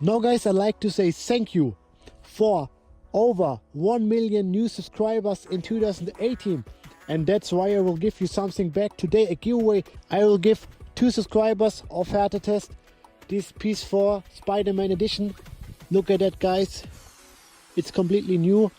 Now guys, I'd like to say thank you for over 1 million new subscribers in 2018, and that's why I will give you something back today, a giveaway. I will give 2 subscribers of Wirte Test this PS4 Spiderman edition. Look at that guys, it's completely new.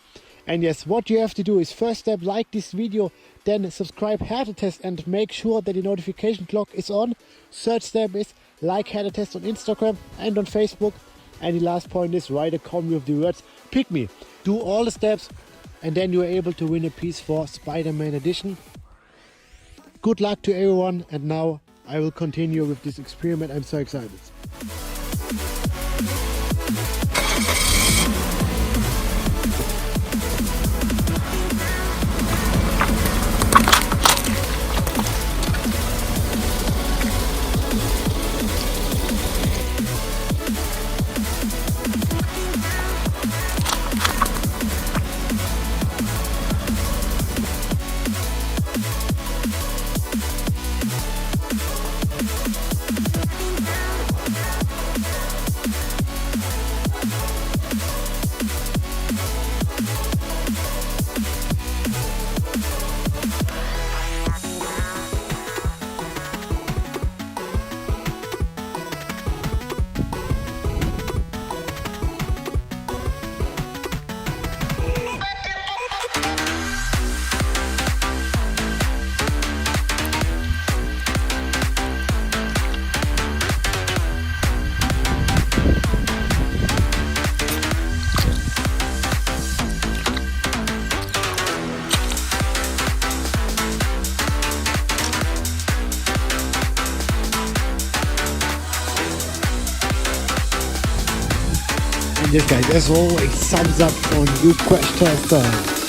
And yes, what you have to do is first step, like this video, then subscribe Wirte Test and make sure that the notification clock is on. Third step is like Wirte Test on Instagram and on Facebook. And the last point is write a comment with the words pick me. Do all the steps and then you are able to win a PS4 Spider-Man edition. Good luck to everyone, and now I will continue with this experiment. I'm so excited. And yes guys, as always, thumbs up on you Crash Tester.